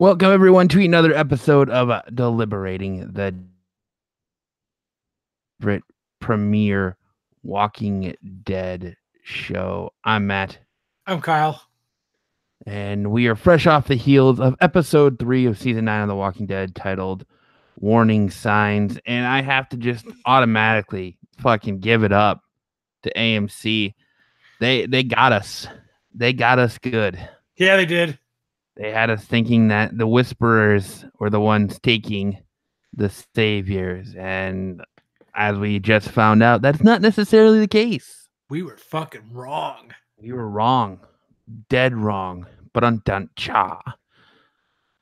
Welcome everyone to another episode of Deliberating, the favorite premiere Walking Dead show. I'm Matt, I'm Kyle. and we are fresh off the heels of episode 3 of season 9 of The Walking Dead, titled "Warning Signs." And I have to just automatically fucking give it up to AMC. They got us. They got us good. Yeah, they did. They had us thinking that the Whisperers were the ones taking the saviors, and as we just found out, that's not necessarily the case. We were fucking wrong. We were wrong, dead wrong, but undone cha.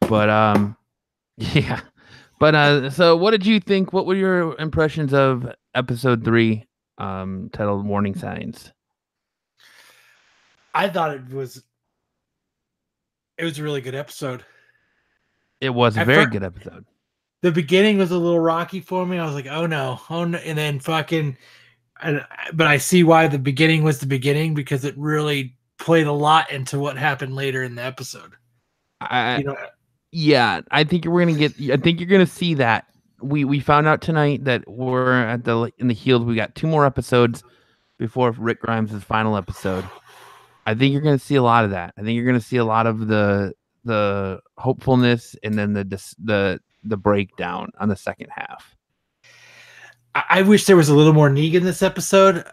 But yeah. But so what did you think? What were your impressions of episode 3, titled "Warning Signs"? I thought it was a really good episode. It was a very good episode. The beginning was a little rocky for me. I was like, oh no, and then but I see why the beginning was the beginning, because it really played a lot into what happened later in the episode. Yeah, I think you're gonna see that. We found out tonight that we're in the heels. We got 2 more episodes before Rick Grimes' final episode. I think you're gonna see a lot of that. I think you're gonna see a lot of the hopefulness, and then the breakdown on the second half. I wish there was a little more Negan this episode.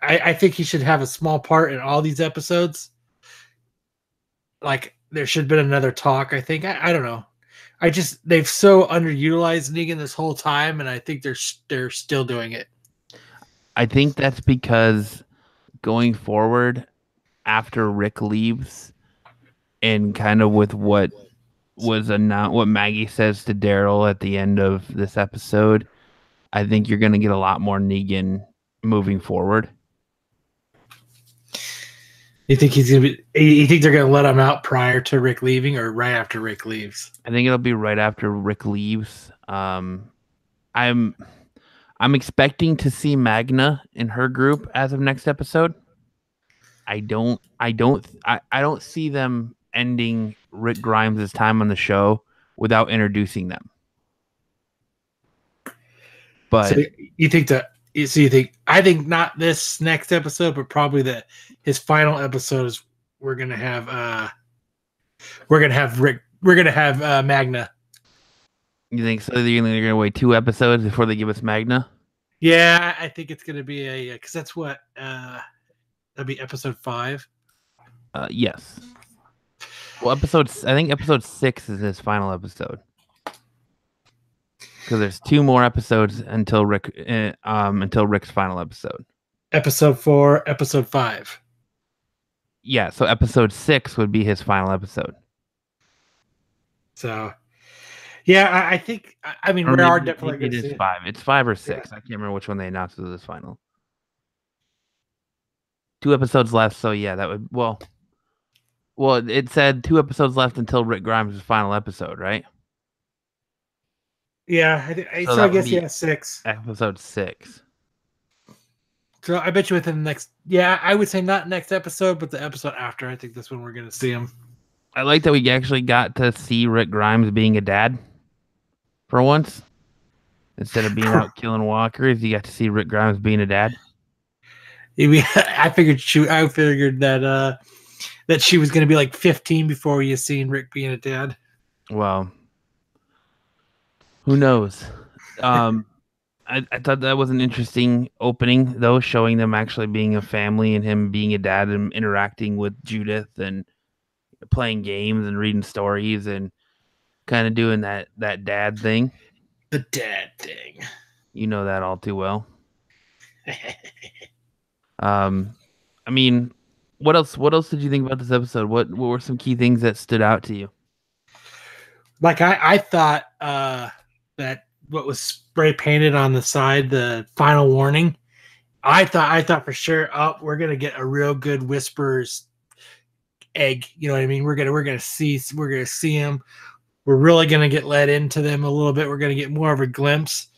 I think he should have a small part in all these episodes. Like, there should have been another talk, I think. I don't know. They've so underutilized Negan this whole time, and I think they're still doing it. I think that's because going forward, after Rick leaves, and kind of with what was announced, what Maggie says to Daryl at the end of this episode, I think you're going to get a lot more Negan moving forward. You think you think they're going to let him out prior to Rick leaving, or right after Rick leaves? I think it'll be right after Rick leaves. I'm expecting to see Magna in her group as of next episode. I don't see them ending Rick Grimes' time on the show without introducing them. But so you think I think not this next episode, but probably his final episode is we're gonna have Magna. You think so? They're gonna wait 2 episodes before they give us Magna? Yeah, I think it's gonna be because that's what that'd be episode 5. Yes. Well, I think episode 6 is his final episode. Because there's 2 more episodes until Rick's final episode. Episode 4, episode 5. Yeah, so episode 6 would be his final episode. So, yeah, I think. I mean, we are definitely going to see 5. It's 5 or 6. Yeah. I can't remember which one they announced as his final. 2 episodes left, so yeah, that would well. It said 2 episodes left until Rick Grimes' final episode, right? Yeah, I guess 6. Episode 6. So I bet you within the next, I would say not next episode, but the episode after. I think that's when we're going to see him. I like that we actually got to see Rick Grimes being a dad for once. Instead of being out killing walkers, you got to see Rick Grimes being a dad. I figured that she was going to be like 15 before you seen Rick being a dad. Well, who knows? I thought that was an interesting opening, though, showing them actually being a family and him being a dad and interacting with Judith and playing games and reading stories and kind of doing that dad thing. The dad thing. You know that all too well. I mean, what else did you think about this episode? What were some key things that stood out to you? Like I thought that what was spray painted on the side, the final warning, I thought for sure, we're gonna get a real good Whisperers egg. You know what I mean? We're gonna see him. We're really gonna get led into them a little bit. We're gonna get more of a glimpse.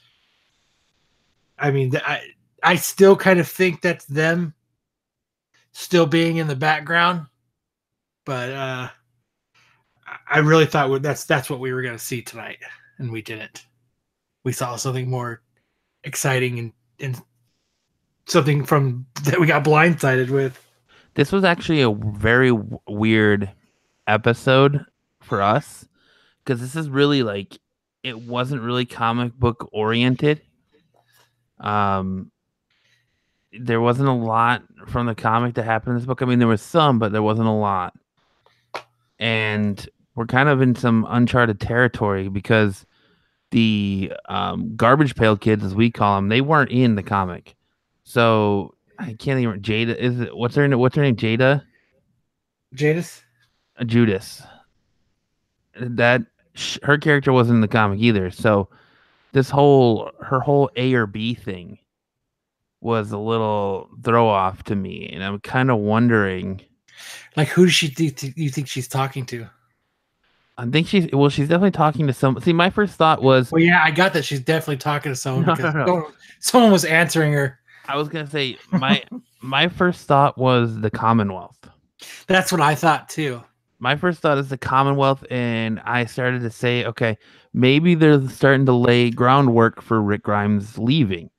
I mean, I still kind of think that's them still being in the background, but I really thought that's what we were going to see tonight, and we didn't. We saw something more exciting and something from that we got blindsided with. This was actually a very weird episode for us because this is really like it wasn't really comic book oriented. Um, there wasn't a lot from the comic that happened in this book. I mean, there was some, but there wasn't a lot. And we're kind of in some uncharted territory because the garbage pail kids, as we call them, they weren't in the comic. So I can't even. Jada is it? What's her name? Jada. Jadis. Judas. That her character wasn't in the comic either. So her whole A or B thing was a little throw off to me, and I'm kind of wondering. Like, who does you think she's talking to? I think she's definitely talking to some. See, my first thought was, well, yeah, I got that she's definitely talking to someone because someone was answering her. I was gonna say my first thought was the Commonwealth. That's what I thought too. My first thought is the Commonwealth, and I started to say, okay, maybe they're starting to lay groundwork for Rick Grimes leaving.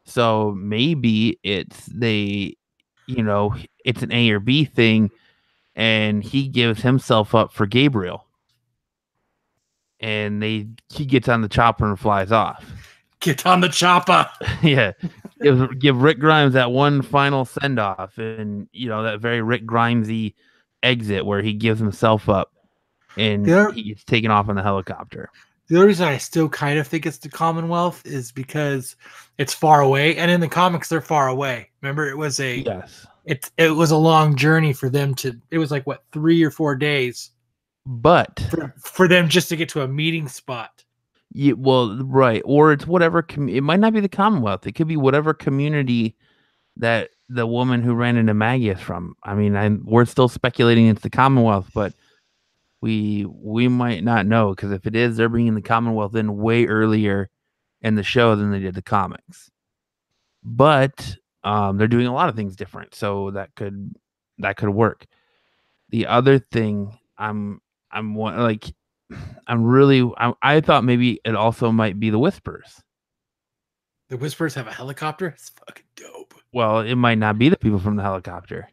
So maybe it's it's an A or B thing, and he gives himself up for Gabriel, and he gets on the chopper and flies off. Get on the chopper. Yeah. Give Rick Grimes that one final send off, and that very Rick Grimesy exit where he gives himself up and he gets taken off on the helicopter. The only reason I still kind of think it's the Commonwealth is because it's far away, and in the comics they're far away. Remember, it was it was a long journey for them it was like 3 or 4 days, but for them just to get to a meeting spot. Yeah, well, right, or it's whatever. It might not be the Commonwealth. It could be whatever community that the woman who ran into Maggie is from. I mean, we're still speculating it's the Commonwealth, but we might not know, because if it is, they're bringing the Commonwealth in way earlier in the show than they did the comics. But they're doing a lot of things different, so that could work. The other thing I thought maybe it also might be the Whispers. The Whispers have a helicopter? It's fucking dope. Well, it might not be the people from the helicopter.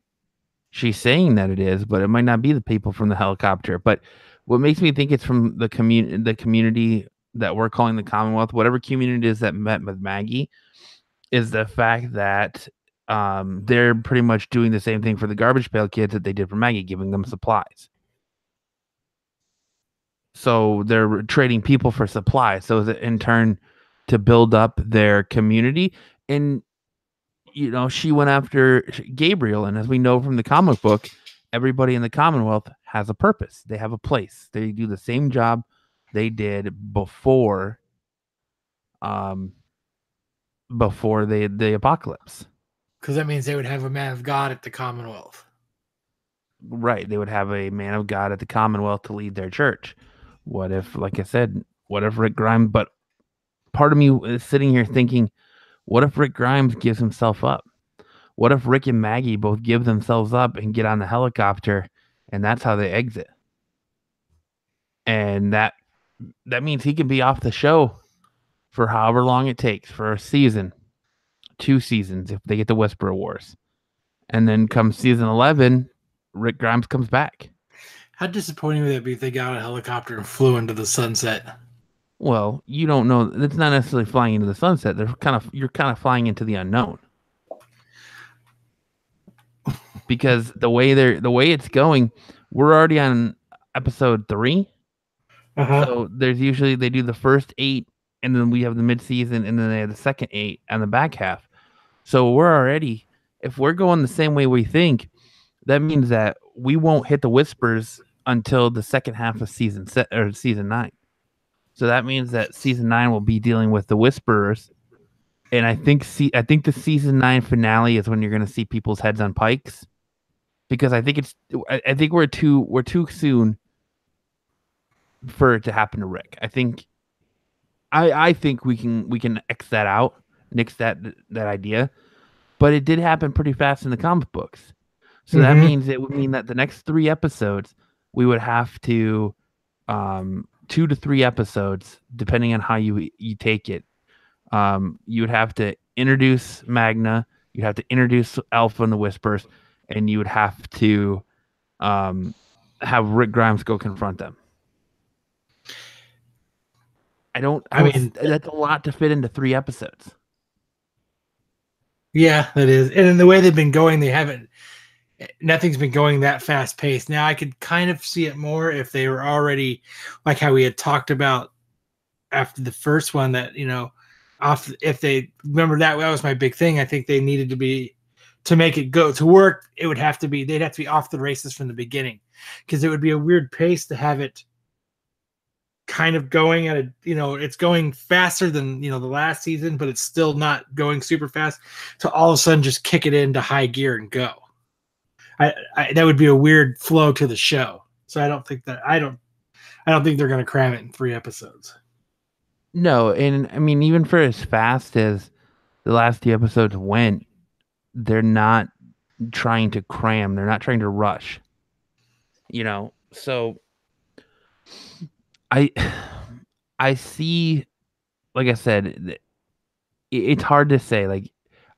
She's saying that it is, but it might not be the people from the helicopter. But what makes me think it's from the community that we're calling the Commonwealth, whatever community it is that met with Maggie, is the fact that they're pretty much doing the same thing for the garbage pail kids that they did for Maggie, giving them supplies. So they're trading people for supplies. So that in turn to build up their community. And, she went after Gabriel. And as we know from the comic book, everybody in the Commonwealth has a purpose. They have a place. They do the same job they did before the apocalypse. Because that means they would have a man of God at the Commonwealth. Right. They would have a man of God at the Commonwealth to lead their church. What if, like I said, what if Rick Grimes, but part of me is sitting here thinking, what if Rick Grimes gives himself up? What if Rick and Maggie both give themselves up and get on the helicopter, and that's how they exit? And that means he can be off the show for however long it takes, for a season, 2 seasons, if they get the Whisperer Wars. And then come season 11, Rick Grimes comes back. How disappointing would that be if they got on a helicopter and flew into the sunset? Well, you don't know. It's not necessarily flying into the sunset. You're kind of flying into the unknown. Because the way it's going, we're already on episode 3. So there's usually they do the first 8, and then we have the mid-season, and then they have the second 8 and the back half. So we're already, if we're going the same way we think, that means that we won't hit the Whispers until the second half of season 9. So that means that season 9 will be dealing with the Whisperers, and I think the season 9 finale is when you're going to see people's heads on pikes, because I think we're too soon for it to happen to Rick. I think we can nix that idea, but it did happen pretty fast in the comic books. So that means it would mean that the next 3 episodes we would have to 2 to 3 episodes, depending on how you take it. You would have to introduce Magna, you'd have to introduce Alpha and the Whispers, and you would have to have Rick Grimes go confront them. I mean, that's a lot to fit into 3 episodes. Yeah, that is. And in the way they've been going, nothing's been going that fast paced. Now I could kind of see it more if they were already like how we had talked about after the first one that, if they remember that was my big thing. I think they needed to make it go to work. They'd have to be off the races from the beginning, because it would be a weird pace to have it kind of going at it's going faster than the last season, but it's still not going super fast to all of a sudden just kick it into high gear and go. That would be a weird flow to the show. So I don't think they're going to cram it in 3 episodes. No, and I mean, even for as fast as the last 2 episodes went, they're not trying to cram. They're not trying to rush. So I see, like I said, it's hard to say. Like,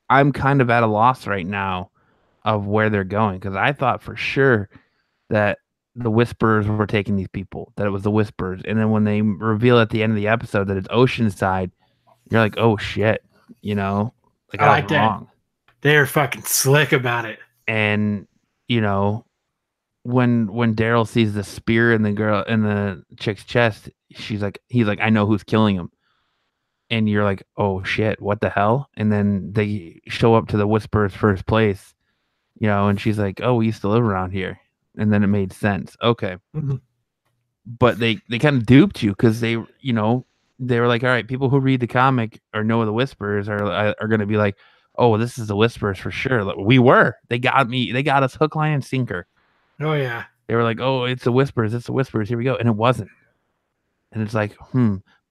I'm kind of at a loss right now of where they're going, because I thought for sure that the Whispers were taking these people, that it was the Whispers. And then when they reveal at the end of the episode that it's Oceanside, you're like, oh shit, like I like that. Wrong. They're fucking slick about it. And when Daryl sees the spear in the chick's chest, he's like, I know who's killing him. And you're like, oh shit, what the hell? And then they show up to the Whisperer's first place, and she's like, oh, we used to live around here. And then it made sense. Okay. Mm-hmm. But they kind of duped you, because they were like, all right, people who read the comic or know the Whisperers are going to be like, oh, this is the Whisperers for sure. Like, they got us hook, line, and sinker. Oh yeah. They were like, oh, it's the Whisperers, here we go. And it wasn't. And it's like,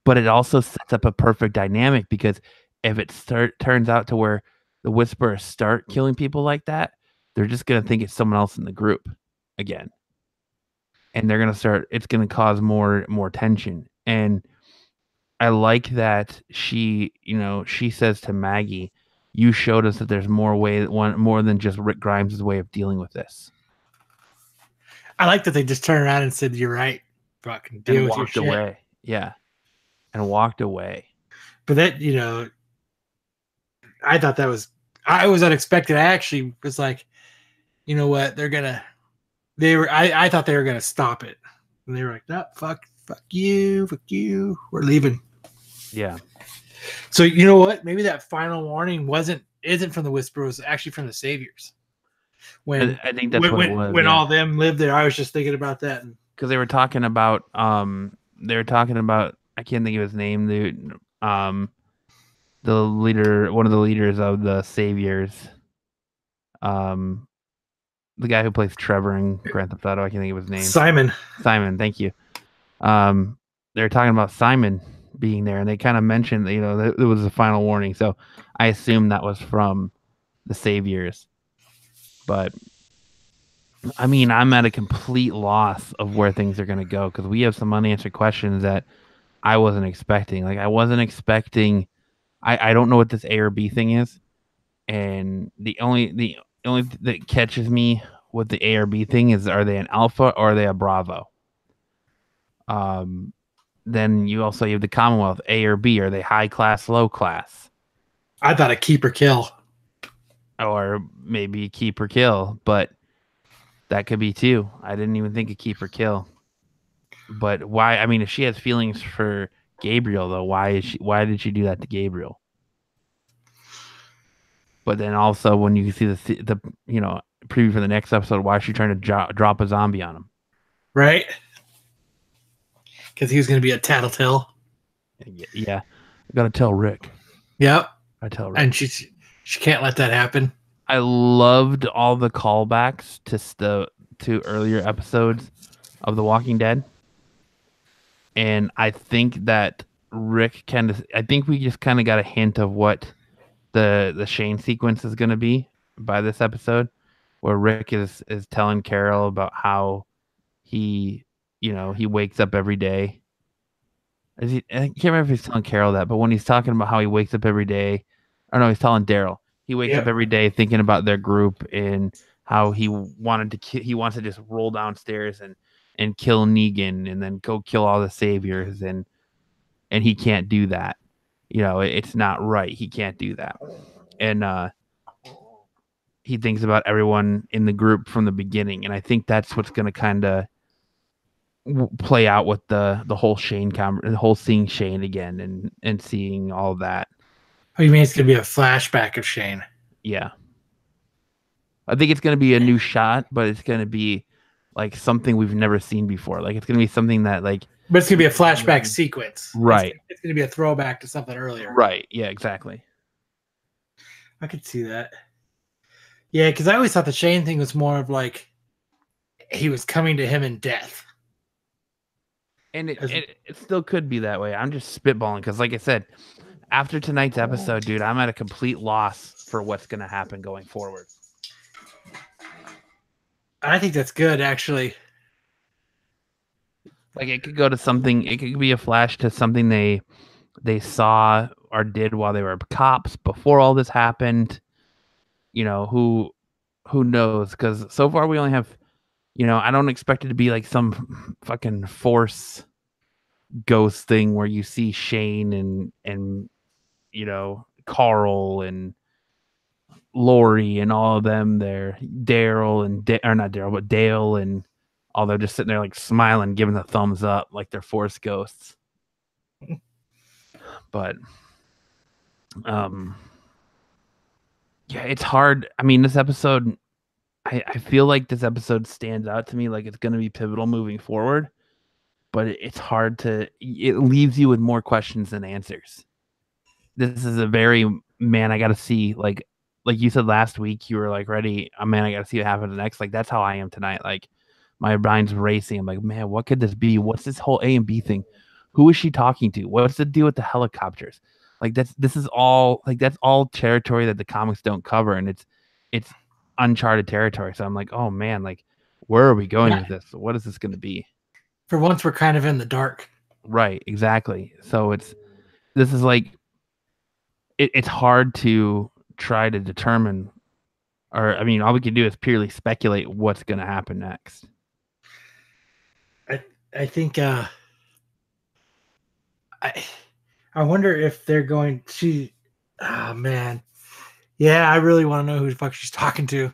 but it also sets up a perfect dynamic, because if it turns out to where the Whisperers start killing people like that, they're just going to think it's someone else in the group again. And they're going to it's going to cause more tension. And I like that she says to Maggie, you showed us that there's more than just Rick Grimes' way of dealing with this. I like that they just turned around and said, you're right. Fucking deal with your shit. Walked away. Yeah. And walked away. But that, I thought I was unexpected. I actually was like, you know what? I thought they were going to stop it. And they were like, no, fuck you. We're leaving. Yeah. So you know what? Maybe that final warning isn't from the Whisperers, actually from the Saviors. When I think that's what it was. When all of them lived there, I was just thinking about that. Because they were talking about I can't think of his name, the leader, one of the leaders of the Saviors, the guy who plays Trevor in Grand Theft Auto. I can't think of his name. Simon, thank you. They were talking about Simon being there, and they kind of mentioned that it was a final warning. So I assume that was from the Saviors. But I mean, I'm at a complete loss of where things are going to go, because we have some unanswered questions that I wasn't expecting. Like, I wasn't expecting. I don't know what this A or B thing is, and the only that catches me with the A or B thing is, are they an Alpha or are they a Bravo? Then you also have the Commonwealth, A or B. Are they high class, low class? I thought a keep or kill. Or maybe keep or kill, but that could be too. I didn't even think of keep or kill. But why? I mean, if she has feelings for Gabriel, though, why did she do that to Gabriel? But then also, when you see the preview for the next episode, why is she trying to drop a zombie on him? Right? Because he was going to be a tattletale. Yeah, I gotta tell Rick. Yep. I tell Rick, and she can't let that happen. I loved all the callbacks to earlier episodes of The Walking Dead. And I think that Rick I think we just kind of got a hint of what the Shane sequence is going to be by this episode, where Rick is telling Carol about how he he wakes up every day. I can't remember if he's telling Carol that, but when he's talking about how he wakes up every day, or no, he's telling Daryl. He wakes up every day thinking about their group and how he wants to just roll downstairs and kill Negan and then go kill all the saviors and he can't do that. It's not right. He can't do that. And he thinks about everyone in the group from the beginning, and I think that's what's going to kind of play out with the whole the whole seeing Shane again and seeing all that. Oh, you mean it's going to be a flashback of Shane? Yeah. I think it's going to be a new shot, but it's going to be like something we've never seen before. Like it's going to be something that like. But it's going to be a flashback sequence. Right. It's going to be a throwback to something earlier. Right. Yeah, exactly. I could see that. Yeah, because I always thought the Shane thing was more of like he was coming to him in death. And it still could be that way. I'm just spitballing because, like I said, after tonight's episode, dude, I'm at a complete loss for what's going to happen going forward. I think that's good, actually. Like it could go to something. It could be a flash to something they saw or did while they were cops before all this happened. Who knows? Because so far we only have, I don't expect it to be like some fucking Force ghost thing where you see Shane and Carl and Lori and all of them there, Daryl or not Daryl, but Dale and all they're just sitting there like smiling, giving the thumbs up like they're Force ghosts. But yeah, it's hard. I mean, this episode, I feel like this episode stands out to me like it's going to be pivotal moving forward, but it's hard to, it leaves you with more questions than answers. This is a very, man, I got to see, like you said last week, you were like ready, man, I got to see what happens next. Like, that's how I am tonight. Like, my mind's racing. I'm like, man, what could this be? What's this whole A and B thing? Who is she talking to? What's the deal with the helicopters? Like that's all territory that the comics don't cover, and it's uncharted territory. So I'm like, oh man, like where are we going with this? What is this going to be? For once, we're kind of in the dark. Right, exactly. So this is like it's hard to try to determine, or I mean, all we can do is purely speculate what's going to happen next. I think I wonder if they're going to. Oh man, yeah, I really want to know who the fuck she's talking to.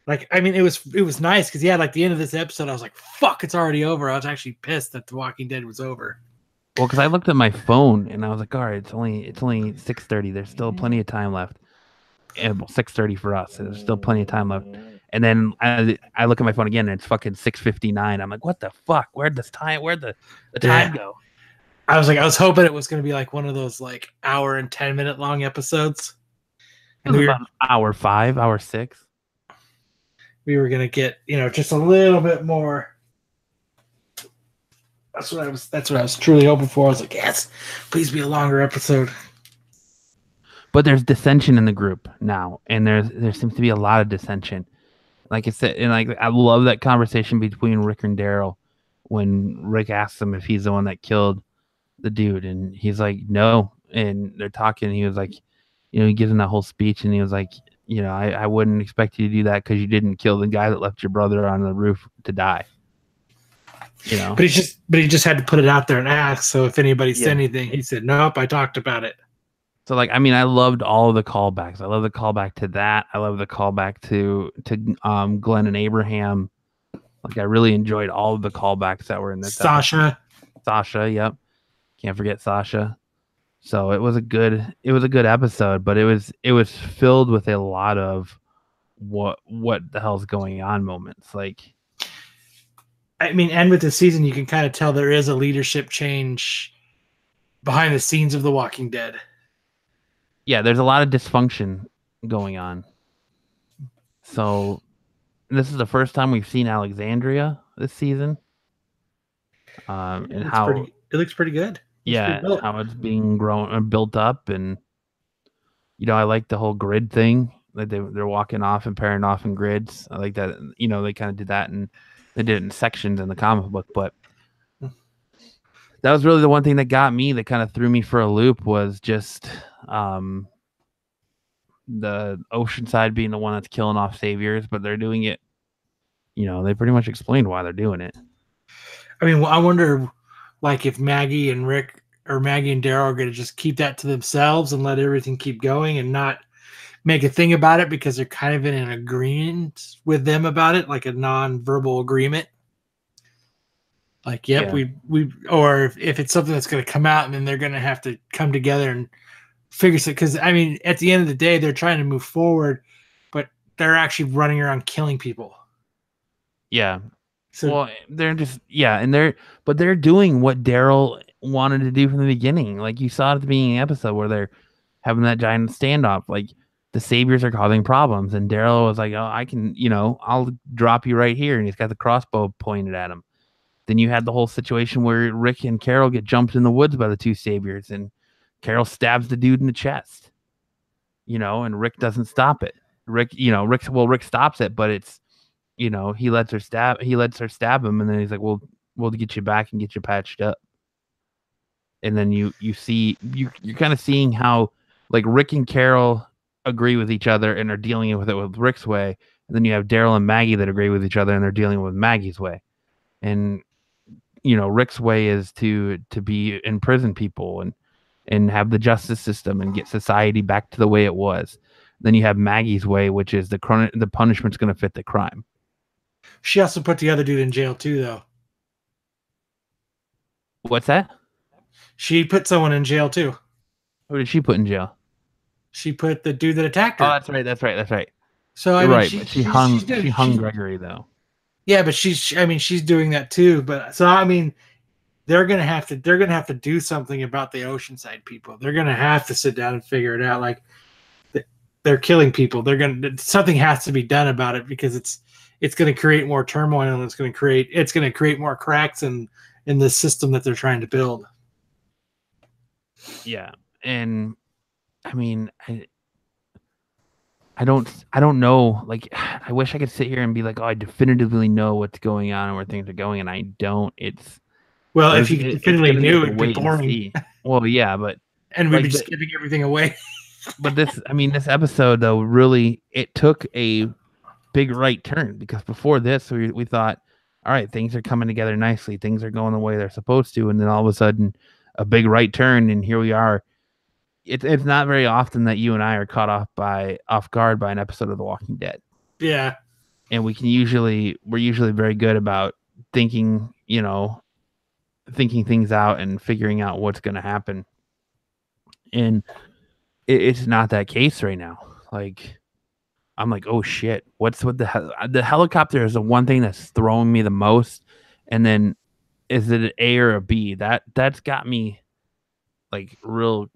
Like, I mean, it was nice because yeah, like the end of this episode, I was like, "Fuck, it's already over." I was actually pissed that The Walking Dead was over. Well, because I looked at my phone and I was like, "All right, it's only 6:30. There's still plenty of time left." And 6:30 for us. So there's still plenty of time left. And then I look at my phone again and it's fucking 6:59. I'm like, what the fuck? Where'd the time go? I was hoping it was going to be like one of those like hour and 10-minute long episodes. And we were about hour 5, hour 6. We were going to get, just a little bit more. That's what I was truly hoping for. I was like, yes, please be a longer episode. But there's dissension in the group now, and there seems to be a lot of dissension. Like I said, and like I love that conversation between Rick and Daryl when Rick asks him if he's the one that killed the dude, and he's like, no. And they're talking, and he was like, he gives him that whole speech, and he was like, I wouldn't expect you to do that because you didn't kill the guy that left your brother on the roof to die. But he just had to put it out there and ask. So if anybody said anything, he said, nope, I talked about it. So like, I mean, I loved all of the callbacks. I love the callback to that. I love the callback to Glenn and Abraham. Like I really enjoyed all of the callbacks that were in this. Sasha, yep. Can't forget Sasha. So it was a good episode, but it was filled with a lot of what the hell's going on moments. Like, I mean, and with the season, you can kind of tell there is a leadership change behind the scenes of The Walking Dead. Yeah, there's a lot of dysfunction going on. So this is the first time we've seen Alexandria this season. And how it looks pretty good. How it's being grown and built up, and I like the whole grid thing. Like they're walking off and pairing off in grids. I like that. They kind of did that in They did it in sections in the comic book, but that was really the one thing that got me, that kind of threw me for a loop, was just the Oceanside being the one that's killing off saviors, but they're doing it. They pretty much explained why they're doing it. I mean, I wonder, like, if Maggie and Rick or Maggie and Daryl are going to just keep that to themselves and let everything keep going and not make a thing about it because they're kind of in an agreement with them about it, like a non-verbal agreement. Like, yep, Yeah. we or if it's something that's going to come out and then they're going to have to come together and figure it. Because I mean, at the end of the day, they're trying to move forward, but they're actually running around killing people. Yeah. So, well, they're just but they're doing what Daryl wanted to do from the beginning. Like you saw at the beginning of the episode where they're having that giant standoff. Like the saviors are causing problems, and Daryl was like, "Oh, I can, I'll drop you right here," and he's got the crossbow pointed at him. Then you had the whole situation where Rick and Carol get jumped in the woods by the two saviors, and Carol stabs the dude in the chest. And Rick doesn't stop it. Rick stops it, but it's, he lets her stab him, and then he's like, we'll get you back and get you patched up. And then you're kind of seeing how, like, Rick and Carol agree with each other and are dealing with it with Rick's way, and then you have Daryl and Maggie that agree with each other and they're dealing with Maggie's way. And Rick's way is to be imprison people and have the justice system and get society back to the way it was. Then you have Maggie's way, which is the punishment's going to fit the crime. she also put the other dude in jail too, though. What's that? She put someone in jail too. Who did she put in jail? She put the dude that attacked her. Oh, that's right. So I You're mean, right, but she hung Gregory though. Yeah, but she's doing that too. But so I mean, they're gonna have to do something about the Oceanside people. They're gonna have to sit down and figure it out. Like, they're killing people. Something has to be done about it because it's going to create more turmoil and it's going to create more cracks in the system that they're trying to build. Yeah, and I mean, I don't know. Like, I wish I could sit here and be like, oh, I definitively know what's going on and where things are going, and I don't. If you definitively knew, it'd be boring. Well, yeah, but and we'd be just giving everything away. But this episode though, really, it took a big right turn, because before this we thought, all right, things are coming together nicely, things are going the way they're supposed to, and then all of a sudden a big right turn, and here we are. It's not very often that you and I are caught off guard by an episode of The Walking Dead. Yeah. And we're usually very good about thinking things out and figuring out what's going to happen. And it's not that case right now. Like, I'm like, oh shit, what's with the helicopter is the one thing that's throwing me the most. And then, is it an A or a B? That's got me like real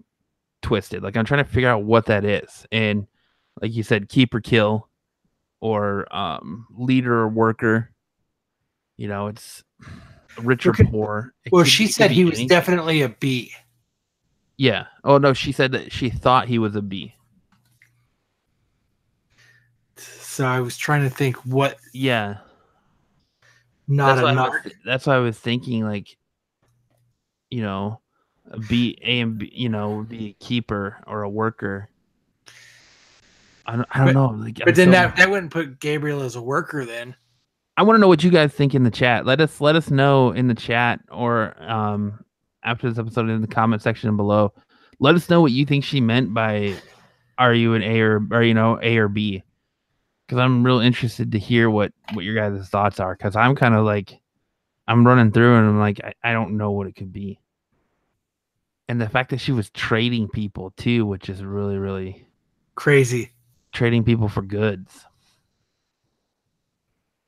twisted. Like, I'm trying to figure out what that is. And like you said, keep or kill, or leader or worker. It's rich or poor. Well, she said he was definitely a B. Yeah. Oh no, she said that she thought he was a B. So I was trying to think what. Yeah. Not a narc. That's why I was thinking, like, a B, A, and B, would be a keeper or a worker. I don't know. Like, but then that wouldn't put Gabriel as a worker then. I want to know what you guys think in the chat. Let us know in the chat, or after this episode in the comment section below. Let us know what you think she meant by, are you an A or A or B? Because I'm real interested to hear what your guys' thoughts are. Because I'm kind of like, I'm running through and I'm like, I don't know what it could be. And the fact that she was trading people too, which is really, really crazy. Trading people for goods.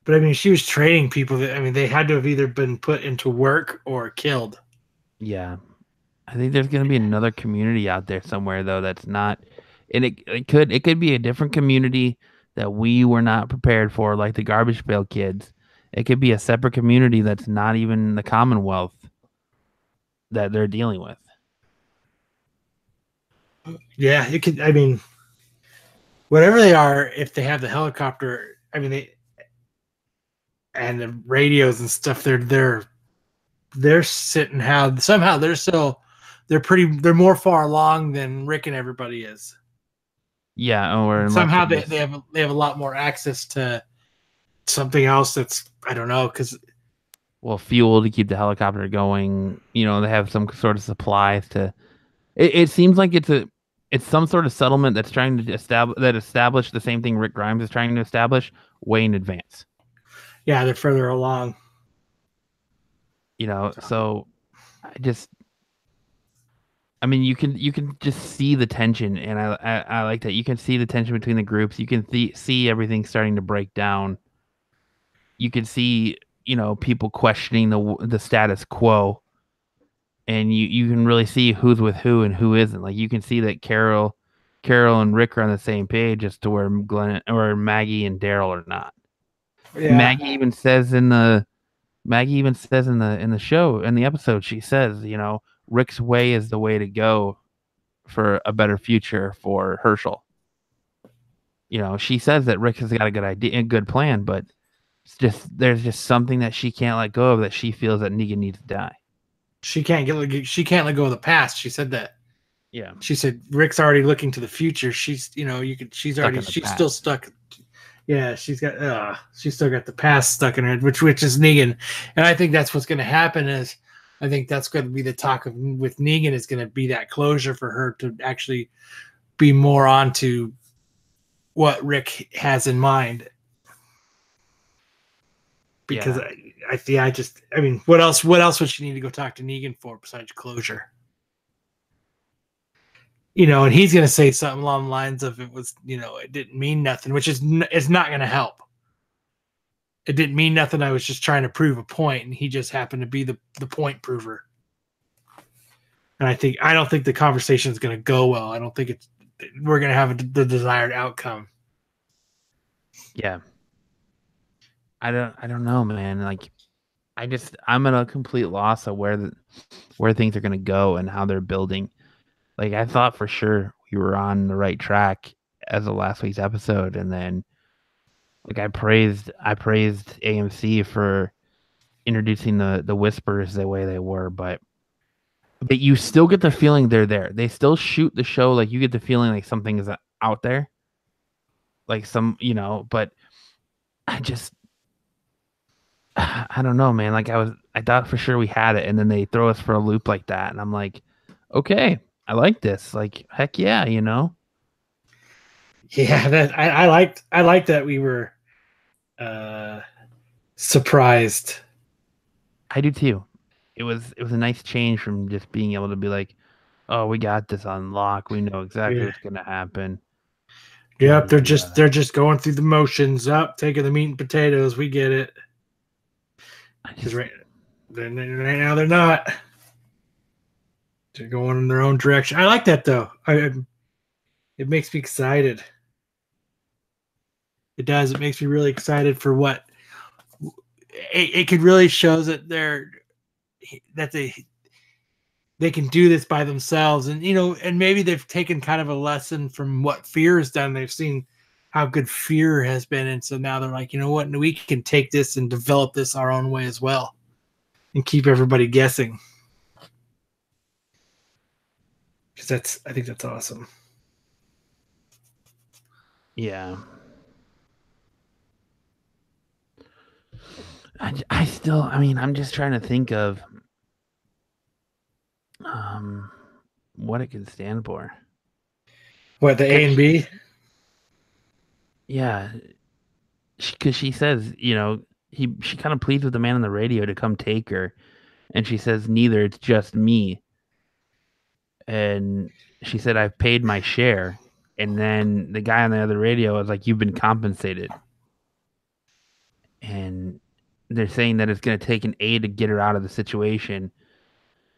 But I mean, she was trading people they had to have either been put into work or killed. Yeah. I think there's going to be another community out there somewhere though that's not, and it could be a different community that we were not prepared for, like the Garbage Pail Kids. It could be a separate community that's not even the Commonwealth that they're dealing with. Yeah, it could. I mean, whatever they are, if they have the helicopter, and the radios and stuff. They're sitting how somehow they're more far along than Rick and everybody is. Yeah, or Somehow they have a lot more access to something else that's I don't know because fuel to keep the helicopter going. You know, they have some sort of supplies to. It seems like it's some sort of settlement that's trying to establish the same thing Rick Grimes is trying to establish way in advance. Yeah, they're further along. You know, so I mean, you can just see the tension, and I like that. You can see the tension between the groups. You can see everything starting to break down. You can see, you know, people questioning the status quo, and you can really see who's with who and who isn't. Like you can see that Carol and Rick are on the same page as to where Glenn or Maggie and Daryl are not. Yeah. Maggie even says in the show, in the episode, she says, you know, Rick's way is the way to go for a better future for Herschel. You know, she says that Rick has got a good idea, a good plan, but there's just something that she can't let go of, that she feels that Negan needs to die. She can't let go of the past. She said that. Yeah. She said Rick's already looking to the future. She's, you know, she's still stuck. Yeah, she's still got the past stuck in her, which is Negan. And I think that's what's going to happen is I think that's going to be the talk with Negan is going to be that closure for her to actually be more onto what Rick has in mind. Because I mean, what else would she need to go talk to Negan for besides closure? You know, and he's going to say something along the lines of it was, you know, it didn't mean nothing, which is not going to help. It didn't mean nothing. I was just trying to prove a point, and he just happened to be the point prover. And I don't think the conversation is going to go well. I don't think we're going to have the desired outcome. Yeah. I don't know, man. Like, I'm at a complete loss of where things are going to go and how they're building. Like, I thought for sure we were on the right track as of last week's episode, and then like I praised AMC for introducing the whispers the way they were, but you still get the feeling they're there. They still shoot the show like you get the feeling like something is out there, like some, you know. But I don't know, man. Like I thought for sure we had it, and then they throw us for a loop like that, and I'm like, okay, I like this. Like, heck yeah, you know. Yeah, that I liked that we were surprised. I do too. It was a nice change from just being able to be like, oh, we got this on lock. We know exactly what's gonna happen. Yep, they're just going through the motions, up, taking the meat and potatoes. We get it. Because right now they're not. They're going in their own direction. I like that though. It makes me excited. It does. It makes me really excited for what it could really show that they can do this by themselves, and you know, and maybe they've taken kind of a lesson from what Fear has done. They've seen how good Fear has been, and so now they're like, you know what, we can take this and develop this our own way as well, and keep everybody guessing. Because I think that's awesome. Yeah. I'm just trying to think of what it can stand for. What, the A and B? Yeah. Because she says, you know, she kind of pleads with the man on the radio to come take her. And she says, neither, it's just me. And she said, I've paid my share. And then the guy on the other radio was like, you've been compensated. And they're saying that it's going to take an A to get her out of the situation.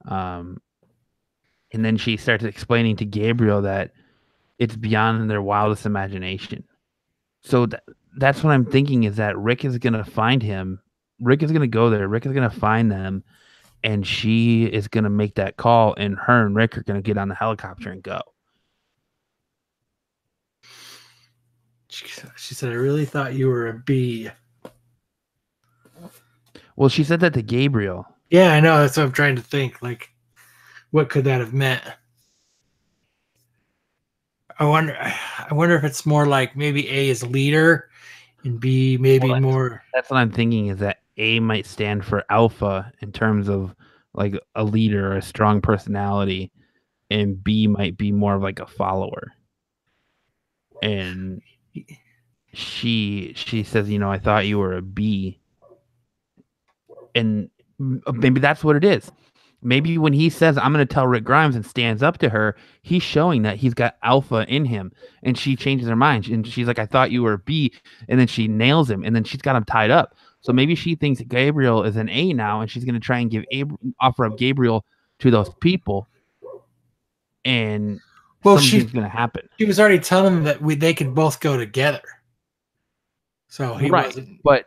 And then she starts explaining to Gabriel that it's beyond their wildest imagination. So that's what I'm thinking, is that Rick is going to find him. Rick is going to go there. Rick is going to find them. And she is going to make that call. And her and Rick are going to get on the helicopter and go. She said, I really thought you were a B. Well, she said that to Gabriel. Yeah, I know. That's what I'm trying to think. Like, what could that have meant? I wonder if it's more like maybe A is leader and B maybe Well, more. that's what I'm thinking is that A might stand for alpha in terms of like a leader, a strong personality, and B might be more of like a follower. And she says, I thought you were a B. And maybe that's what it is. Maybe when he says, I'm going to tell Rick Grimes and stands up to her, he's showing that he's got alpha in him. And she changes her mind. And she's like, I thought you were a B. And then she nails him. And then she's got him tied up. So maybe she thinks Gabriel is an A now. And she's going to try and offer up Gabriel to those people. And something's going to happen. She was already telling them that they could both go together. So he wasn't. But,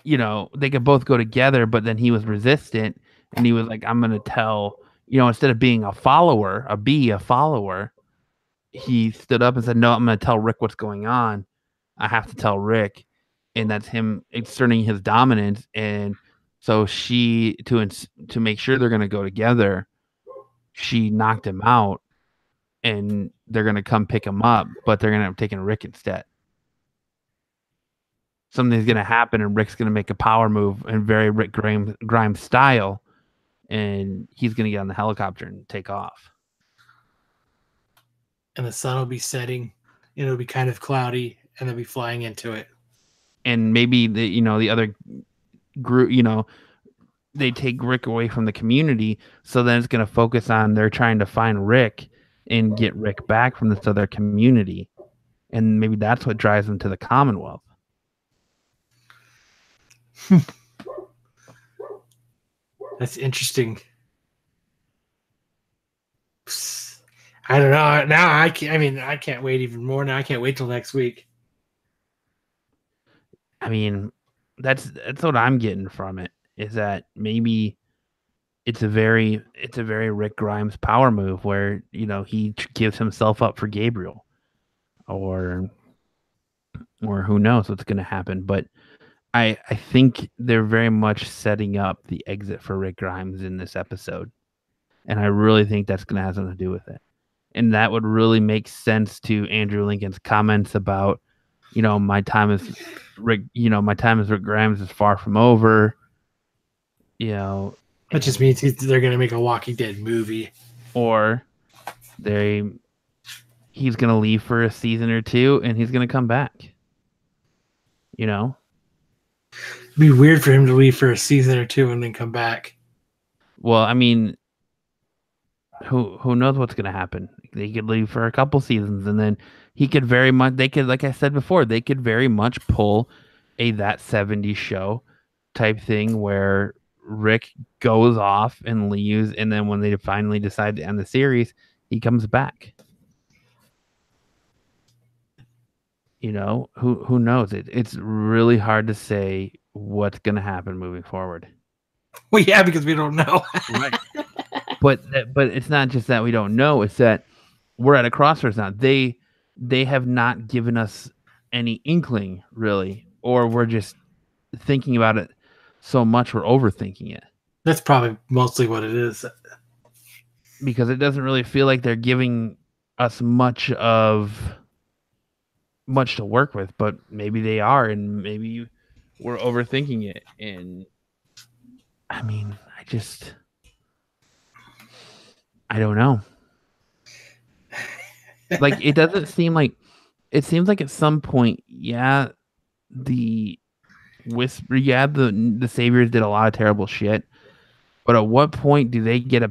they could both go together. But then he was resistant. And he was like, I'm going to tell, instead of being a follower, a follower, he stood up and said, no, I'm going to tell Rick what's going on. I have to tell Rick. And that's him exerting his dominance. And so she, to make sure they're going to go together, she knocked him out and they're going to come pick him up, but they're going to have taken Rick instead. Something's going to happen and Rick's going to make a power move in very Rick Grimes style. And he's going to get on the helicopter and take off. And the sun will be setting. It'll be kind of cloudy, and they'll be flying into it. And maybe the other group, they take Rick away from the community. So then it's going to focus on they're trying to find Rick and get Rick back from this other community. And maybe that's what drives them to the Commonwealth. That's interesting. I don't know. Now I can't wait even more. Now I can't wait till next week. I mean, that's what I'm getting from it, is that maybe it's a very Rick Grimes power move where, he gives himself up for Gabriel, or who knows what's going to happen. But I think they're very much setting up the exit for Rick Grimes in this episode. And I really think that's going to have something to do with it. And that would really make sense to Andrew Lincoln's comments about, my time as Rick Grimes is far from over. That just means they're going to make a Walking Dead movie. Or he's going to leave for a season or two and he's going to come back. It'd be weird for him to leave for a season or two and then come back. Well, I mean, who knows what's going to happen? They could leave for a couple seasons, and then like I said before, they could very much pull a That 70s Show type thing where Rick goes off and leaves, and then when they finally decide to end the series, he comes back. Who knows? It's really hard to say what's going to happen moving forward. Well, yeah, because we don't know. Right. But it's not just that we don't know. It's that we're at a crossroads now. They have not given us any inkling, really, or we're just thinking about it so much we're overthinking it. That's probably mostly what it is. Because it doesn't really feel like they're giving us much to work with, but maybe they are, and maybe we're overthinking it. And I mean, I don't know. Like, it doesn't seem like, it seems like at some point, the Saviors did a lot of terrible shit, but at what point do they get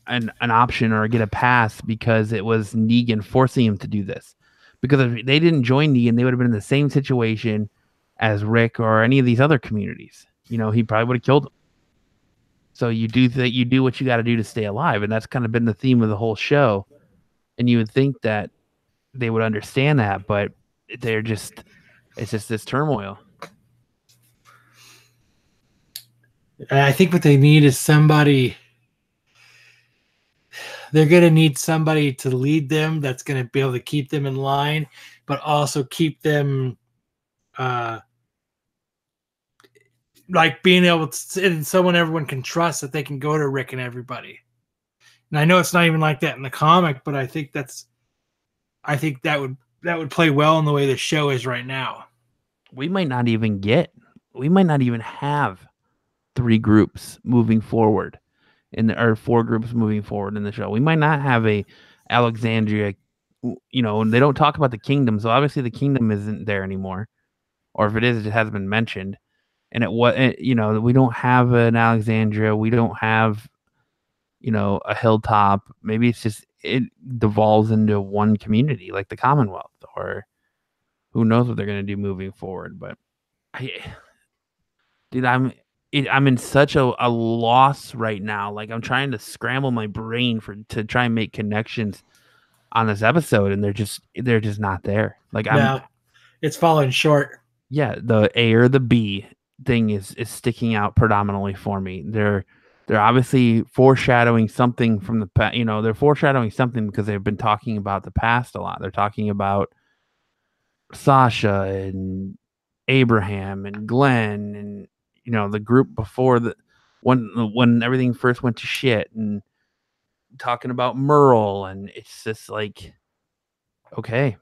an option or get a pass because it was Negan forcing him to do this? Because if they didn't join Negan, they would have been in the same situation as Rick or any of these other communities. He probably would have killed them. So you do what you got to do to stay alive, and that's kind of been the theme of the whole show. And you would think that they would understand that, but it's just this turmoil. I think what they need is somebody. They're going to need somebody to lead them that's going to be able to keep them in line, but also keep them like being able to, and someone everyone can trust that they can go to Rick and everybody. And I know it's not even like that in the comic, but I think that would play well in the way the show is right now. We might not even have 3 groups moving forward or 4 groups moving forward in the show. We might not have a Alexandria, and they don't talk about the kingdom, so obviously the kingdom isn't there anymore, or if it is, it hasn't been mentioned. And we don't have an Alexandria, we don't have a hilltop. Maybe it's just it devolves into one community like the Commonwealth, or who knows what they're going to do moving forward. But I'm in such a loss right now. Like, I'm trying to scramble my brain to try and make connections on this episode, and they're just not there. Like, it's falling short. Yeah, the A or the B thing is sticking out predominantly for me. They're obviously foreshadowing something from the past. They're foreshadowing something because they've been talking about the past a lot. They're talking about Sasha and Abraham and Glenn and the group before when everything first went to shit, and talking about Merle, and it's just like, okay,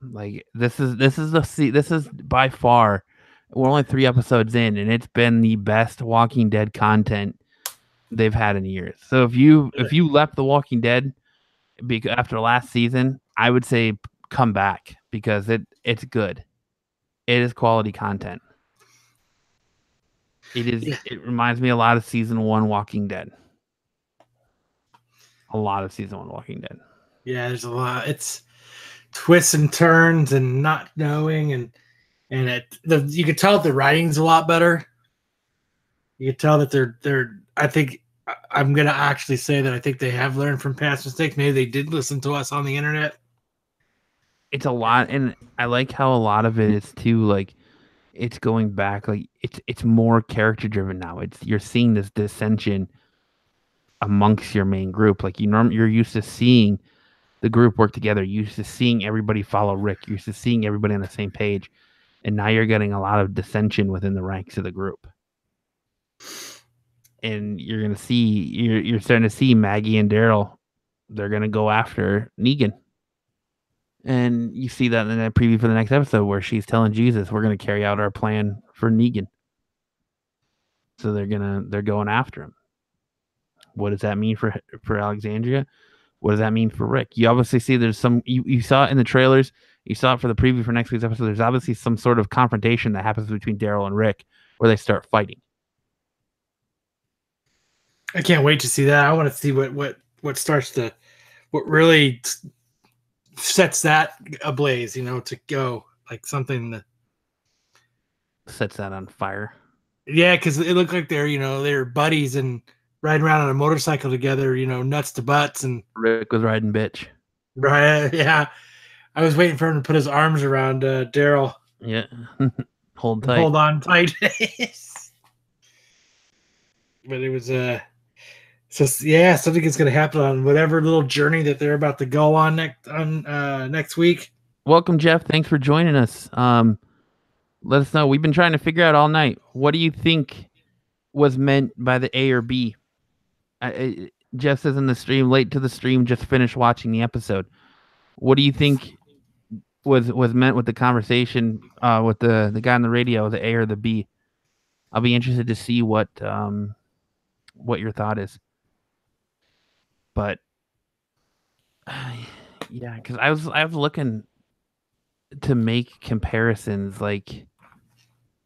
like this is by far, we're only 3 episodes in, and it's been the best Walking Dead content they've had in years. So if you left The Walking Dead after last season, I would say come back, because it's good. It is quality content. It is. Yeah. It reminds me a lot of season 1 Walking Dead. A lot of season 1 Walking Dead. Yeah, there's a lot. It's twists and turns and not knowing, and you could tell that the writing's a lot better. You could tell that they're. I think I'm gonna actually say that I think they have learned from past mistakes. Maybe they did listen to us on the internet. It's a lot, and I like how a lot of it is too, like, it's going back, like it's more character driven now. You're seeing this dissension amongst your main group. Like, you're used to seeing the group work together. You're used to seeing everybody follow Rick. You're used to seeing everybody on the same page, and now you're getting a lot of dissension within the ranks of the group. And you're starting to see Maggie and Daryl. They're gonna go after Negan. And you see that in that preview for the next episode, where she's telling Jesus, we're going to carry out our plan for Negan. So they're going after him. What does that mean for Alexandria? What does that mean for Rick? You obviously see there's some, you saw it in the trailers. You saw it for the preview for next week's episode. There's obviously some sort of confrontation that happens between Daryl and Rick, where they start fighting. I can't wait to see that. I want to see what really sets that ablaze, to go, like something that sets that on fire. Yeah, because it looked like they're buddies and riding around on a motorcycle together, nuts to butts, and Rick was riding bitch. Right, yeah. I was waiting for him to put his arms around Daryl. Yeah, hold tight. Hold on tight. But it was so yeah, something is going to happen on whatever little journey that they're about to go on next week. Welcome, Jeff. Thanks for joining us. Let us know. We've been trying to figure out all night. What do you think was meant by the A or B? Jeff says in the stream, late to the stream, just finished watching the episode. What do you think was meant with the conversation with the guy on the radio, the A or the B? I'll be interested to see what your thought is. But yeah, because I was looking to make comparisons, like,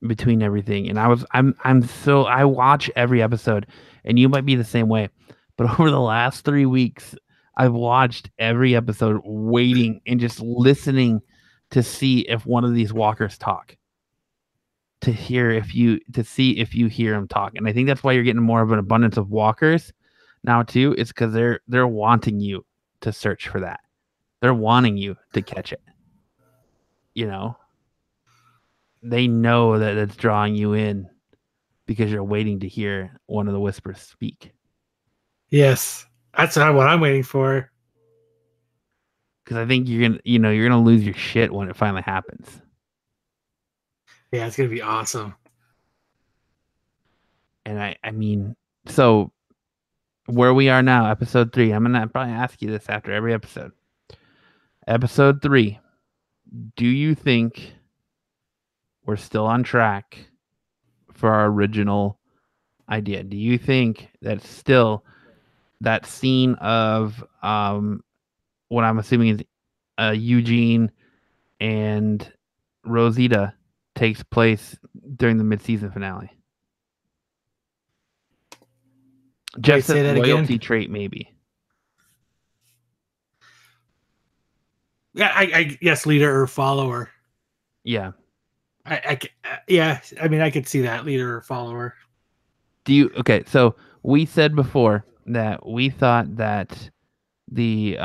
between everything, and I watch every episode, and you might be the same way, but over the last 3 weeks, I've watched every episode waiting and just listening to see if one of these walkers talk, to see if you hear them talk. And I think that's why you're getting more of an abundance of walkers now too. It's because they're wanting you to search for that. They're wanting you to catch it. They know that it's drawing you in because you're waiting to hear one of the whispers speak. Yes, that's what I'm waiting for. Because I think you're gonna lose your shit when it finally happens. Yeah, it's gonna be awesome. I mean, so where we are now, episode 3. I'm gonna probably ask you this after every episode. Episode 3. Do you think we're still on track for our original idea? Do you think that still that scene of what I'm assuming is Eugene and Rosita takes place during the mid-season finale? Just say a that loyalty again? trait, maybe. Yeah, I yes, leader or follower. Yeah. Yeah, I mean, I could see that, leader or follower. Okay, so we said before that we thought that the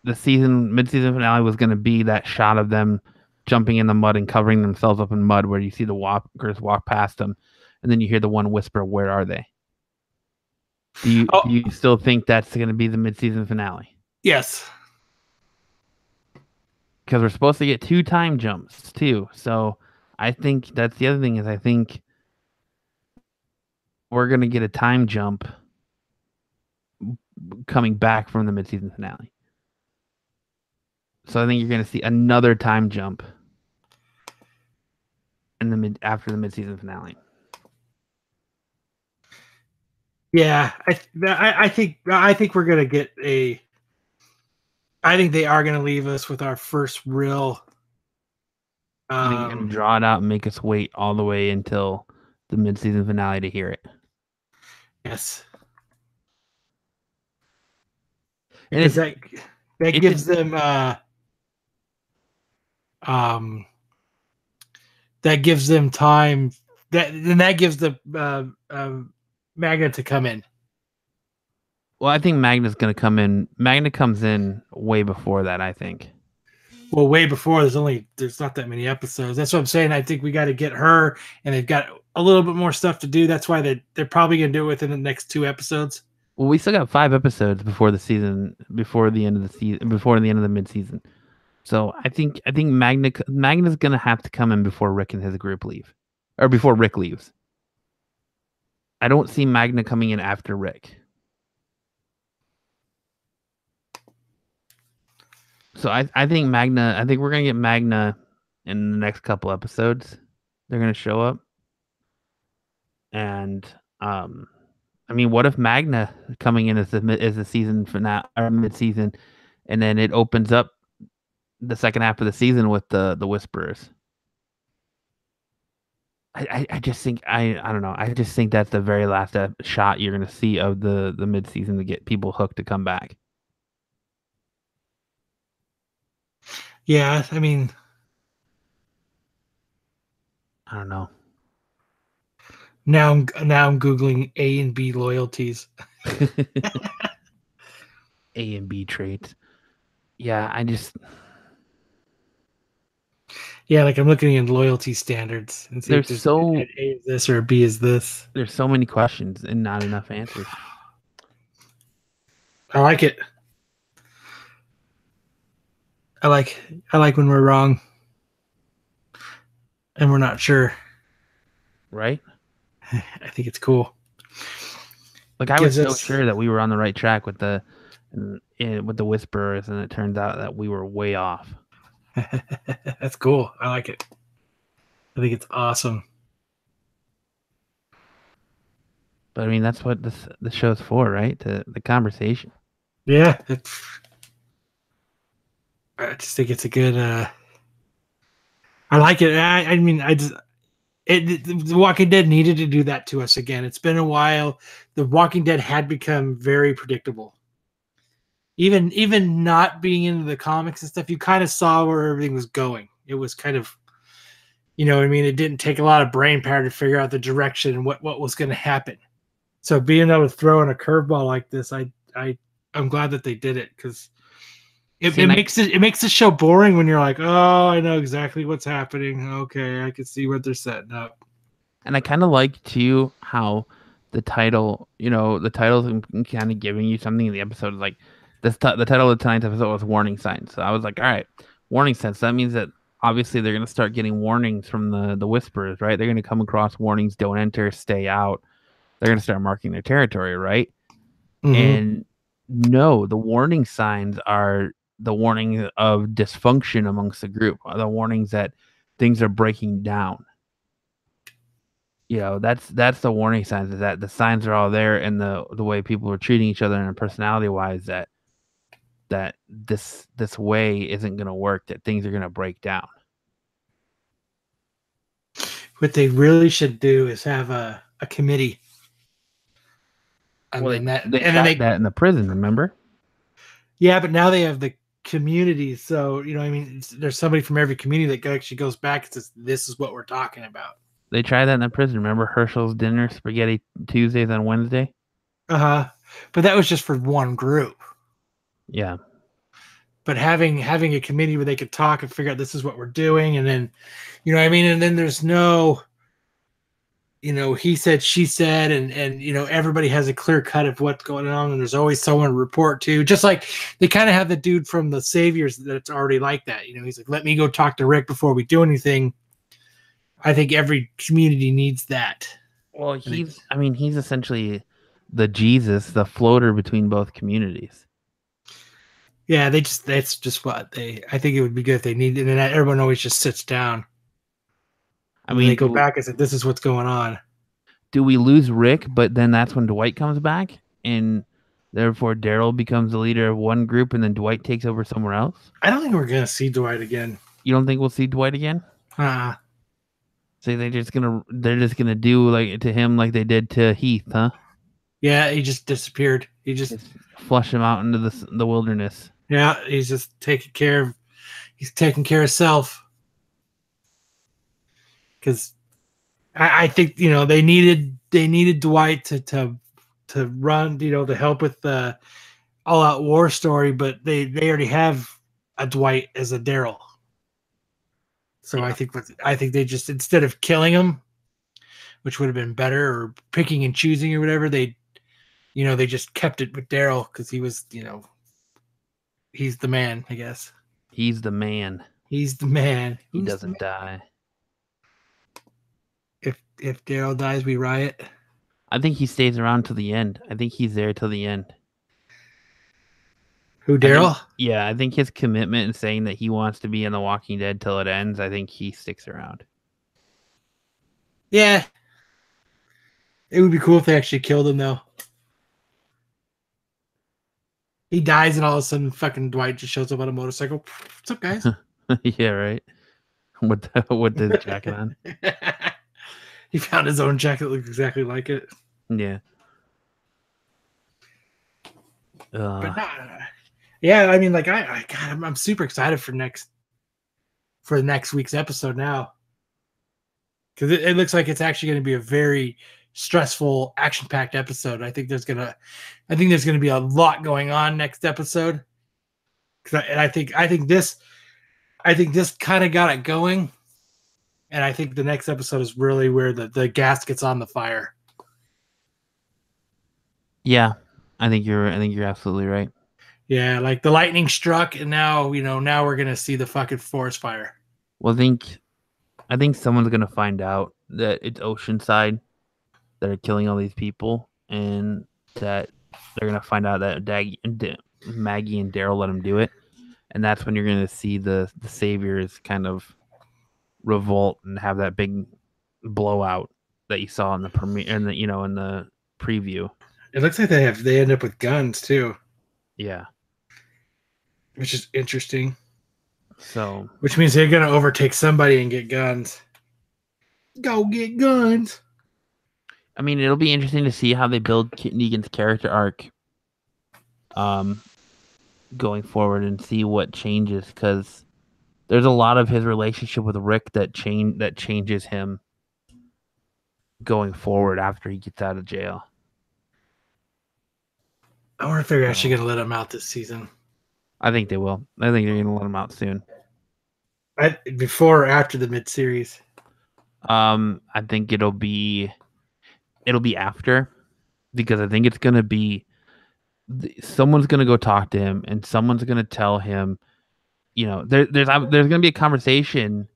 mid-season finale was going to be that shot of them jumping in the mud and covering themselves up in mud, where you see the walkers walk past them, and then you hear the one whisper, "Where are they?" Do you still think that's going to be the mid-season finale? Yes. Because we're supposed to get 2 time jumps too, so I think that's the other thing is I think we're going to get a time jump coming back from the mid-season finale. So I think you're going to see another time jump in after the mid-season finale. Yeah, I think we're gonna get a. I think they are gonna leave us with our first real. You think you're going to draw it out and make us wait all the way until the mid-season finale to hear it? Yes. And Because that gives them that gives them time that gives the Magna to come in. Well, I think Magna's going to come in. Magna comes in way before that, I think. Well, way before there's not that many episodes. That's what I'm saying. I think we got to get her, and they've got a little bit more stuff to do. That's why they're probably going to do it within the next 2 episodes. Well, we still got 5 episodes before the end of the mid-season. So I think Magna's going to have to come in before Rick and his group leave, or before Rick leaves. I don't see Magna coming in after Rick. So I think we're going to get Magna in the next couple episodes. They're going to show up. And I mean, what if Magna coming in as the season finale or mid-season, and then it opens up the second half of the season with the Whisperers? I just think I don't know. I just think that's the very last shot you're going to see of the mid-season to get people hooked to come back. Yeah, I mean, I don't know. Now I'm Googling A and B loyalties. A and B traits. Yeah, like I'm looking at loyalty standards and see if there's A is this or B is this. There's so many questions and not enough answers. I like it. I like when we're wrong and we're not sure. Right? I think it's cool. Like I was so sure that we were on the right track with the Whisperers, and it turns out that we were way off. That's cool. I like it. I think it's awesome. But I mean, that's what the show's for, right? The conversation. Yeah, I just think it's a good. I like it. I mean, The Walking Dead needed to do that to us again. It's been a while. The Walking Dead had become very predictable. Even not being into the comics and stuff, you kind of saw where everything was going. It was kind of, you know what I mean? It didn't take a lot of brain power to figure out the direction and what was going to happen. So being able to throw in a curveball like this, I'm glad that they did it, because it makes the show boring when you're like, oh, I know exactly what's happening. Okay, I can see what they're setting up. And I kind of like too how the title, the title's kind of giving you something in the episode. Like the title of tonight's episode was Warning Signs. So I was like, all right, warning signs. That means that obviously they're going to start getting warnings from the Whisperers, right? They're going to come across warnings: don't enter, stay out. they're going to start marking their territory, right? Mhm. And no, the warning signs are the warning of dysfunction amongst the group, the warnings that things are breaking down. That's the warning signs, is that the signs are all there, and the way people are treating each other and personality wise, that this way isn't going to work, that things are going to break down. What they really should do is have a committee. Well, they tried that in the prison, remember? Yeah, but now they have the community. So, I mean, there's somebody from every community that actually goes back and says, this is what we're talking about. They tried that in the prison. Remember Herschel's dinner, spaghetti Tuesdays on Wednesday? Uh-huh. But that was just for one group. Yeah. But having a committee where they could talk and figure out this is what we're doing, and then, and then there's no, he said, she said, and everybody has a clear cut of what's going on, and there's always someone to report to. Just like they kind of have the dude from the Saviors that's already like that. He's like, let me go talk to Rick before we do anything. I think every community needs that. Well, he's essentially the Jesus, the floater between both communities. Yeah, that's just what I think it would be good if they need, and then everyone always just sits down. I mean, they go back and say, this is what's going on. Do we lose Rick, but then that's when Dwight comes back, and therefore Daryl becomes the leader of one group, and then Dwight takes over somewhere else? I don't think we're going to see Dwight again. You don't think we'll see Dwight again? So they're just gonna do like to him like they did to Heath, huh? Yeah, he just disappeared. He just flush him out into the wilderness. Yeah, he's just taking care of self. Because I think they needed Dwight to run, to help with the All Out War story, but they already have a Dwight as a Daryl. So yeah. I think they just, instead of killing him, which would have been better, or picking and choosing or whatever, they just kept it with Daryl because he was, he's the man, I guess. He's the man. He's the man. He doesn't die. If Daryl dies, we riot. I think he stays around till the end. I think he's there till the end. Who, Daryl? Yeah, I think his commitment and saying that he wants to be in The Walking Dead till it ends, I think he sticks around. Yeah. It would be cool if they actually killed him, though. He dies, and all of a sudden, fucking Dwight just shows up on a motorcycle. What's up, guys? Yeah, right. With his jacket on. He found his own jacket that looks exactly like it. Yeah. But yeah, I mean, like I'm super excited for the next week's episode now, because it looks like it's actually going to be a very stressful, action-packed episode. I think there's gonna be a lot going on next episode. I think this kind of got it going, and I think the next episode is really where the gas gets on the fire. Yeah, I think you're absolutely right. Yeah, like the lightning struck, and now we're gonna see the fucking forest fire. Well, I think someone's gonna find out that it's Oceanside that are killing all these people, and that they're gonna find out that Maggie and Daryl let them do it, and that's when you're gonna see the Saviors kind of revolt and have that big blowout that you saw in the premiere, in the preview. It looks like they end up with guns too. Yeah. Which is interesting. So, which means they're gonna overtake somebody and get guns. Go get guns. I mean, it'll be interesting to see how they build Negan's character arc, going forward, and see what changes, because there's a lot of his relationship with Rick that changes him going forward after he gets out of jail. I wonder if they're actually going to let him out this season. I think they will. I think they're going to let him out soon. Before or after the mid-series? I think it'll be after, because I think it's going to be someone's going to go talk to him, and someone's going to tell him, there's going to be a conversation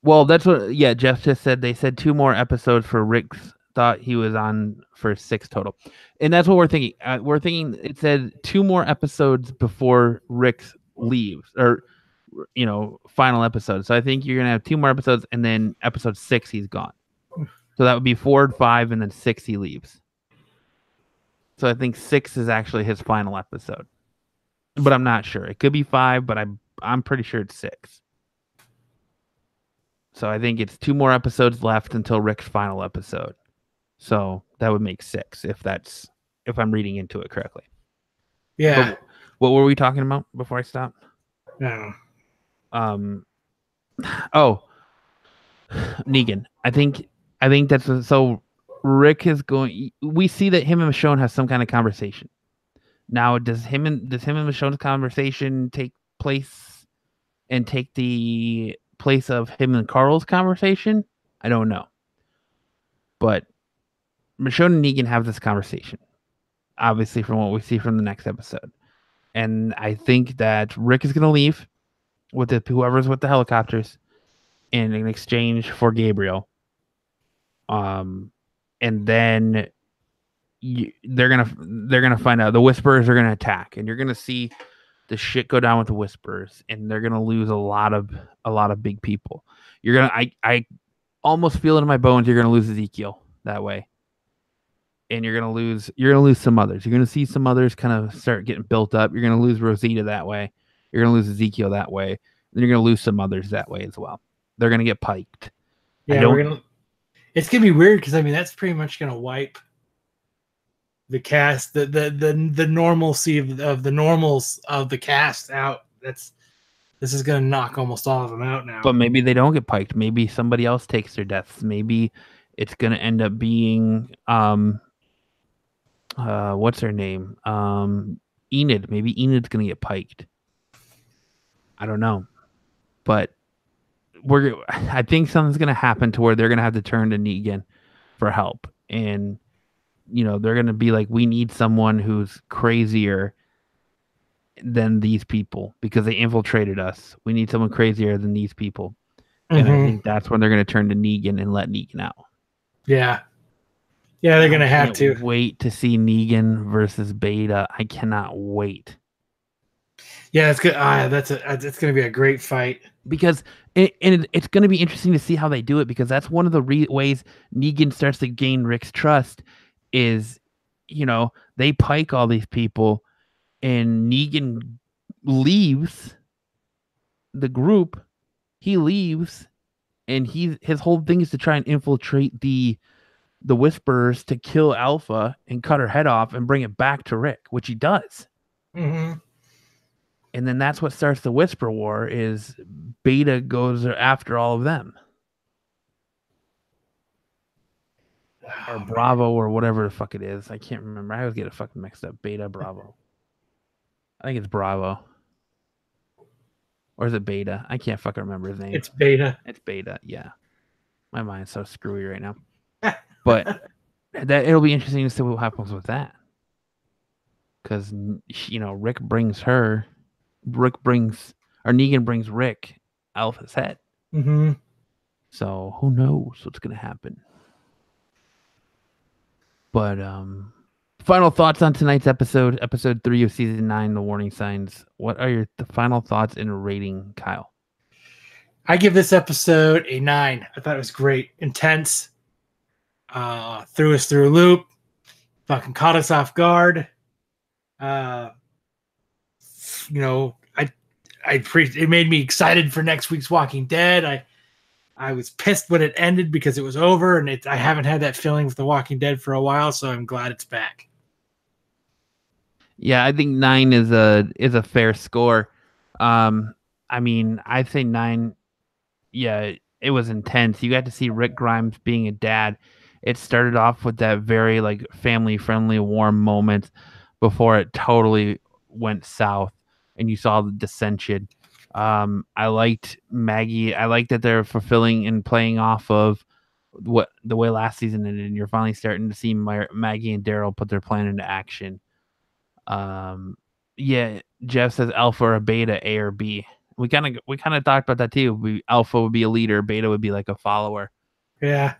Well, that's what. Yeah, Jeff just said they said 2 more episodes for Rick's. Thought he was on for 6 total, and that's what we're thinking. We're thinking it said 2 more episodes before Rick leaves, or final episode. So I think you're gonna have 2 more episodes, and then episode 6 he's gone. So that would be 4 and 5, and then 6 he leaves. So I think 6 is actually his final episode, but I'm not sure. It could be 5, but I'm pretty sure it's 6. So I think it's 2 more episodes left until Rick's final episode. So that would make 6 if I'm reading into it correctly. Yeah. But what were we talking about before I stopped? No. Oh, Negan. I think that's so. Rick is going. We see that him and Michonne have some kind of conversation. Now, does him and Michonne's conversation take place and take the place of him and Carl's conversation? I don't know. But Michonne and Negan have this conversation, obviously from what we see from the next episode. And I think that Rick is going to leave with whoever's with the helicopters in exchange for Gabriel. And then they're gonna find out the Whisperers are gonna attack, and you're gonna see the shit go down with the Whisperers, and they're gonna lose a lot of big people. You're gonna I almost feel it in my bones. You're gonna lose Ezekiel that way, and you're gonna lose some others. You're gonna see some others kind of start getting built up. You're gonna lose Rosita that way. You're gonna lose Ezekiel that way. Then you're gonna lose some others that way as well. They're gonna get piked. Yeah, it's gonna be weird because I mean that's pretty much gonna wipe the cast, the normalcy of the normals of the cast out. This is gonna knock almost all of them out now. But maybe they don't get piked. Maybe somebody else takes their deaths. Maybe it's gonna end up being what's her name? Enid. Maybe Enid's gonna get piked. I don't know. But I think something's gonna happen to where they're gonna have to turn to Negan for help. And they're going to be like, we need someone who's crazier than these people because they infiltrated us. We need someone crazier than these people. And I think that's when they're going to turn to Negan and let Negan out. Yeah. Yeah, they're going to have to. Wait to see Negan versus Beta. I cannot wait. Yeah, it's good. It's going to be a great fight. Because it's going to be interesting to see how they do it, because that's one of the ways Negan starts to gain Rick's trust is, they pike all these people and Negan leaves the group. He leaves and his whole thing is to try and infiltrate the Whisperers to kill Alpha and cut her head off and bring it back to Rick, which he does. Mm-hmm. And then that's what starts the Whisper War, is Beta goes after all of them. Or Bravo, or whatever the fuck it is. I can't remember. I always get it fucking mixed up. Beta, Bravo. I think it's Bravo. Or is it Beta? I can't fucking remember his name. It's Beta. It's Beta, yeah. My mind's so screwy right now. But it'll be interesting to see what happens with that. Because, Negan brings Rick Alpha's head. Mm-hmm. So who knows what's going to happen. But final thoughts on tonight's episode 3 of season 9, The Warning Signs. What are the final thoughts and rating, Kyle? I give this episode a 9. I thought it was great, intense, threw us through a loop, fucking caught us off guard. It made me excited for next week's Walking Dead. I was pissed when it ended because it was over, and I haven't had that feeling with The Walking Dead for a while, so I'm glad it's back. Yeah, I think 9 is a fair score. I mean, I'd say 9. Yeah, it was intense. You got to see Rick Grimes being a dad. It started off with that very family-friendly, warm moment before it totally went south, and you saw the dissension. I liked Maggie. I like that they're fulfilling and playing off of the way last season ended, and you're finally starting to see Maggie and Daryl put their plan into action. Yeah, Jeff says Alpha or Beta, A or B. We kind of talked about that too. Alpha would be a leader, Beta would be like a follower. Yeah.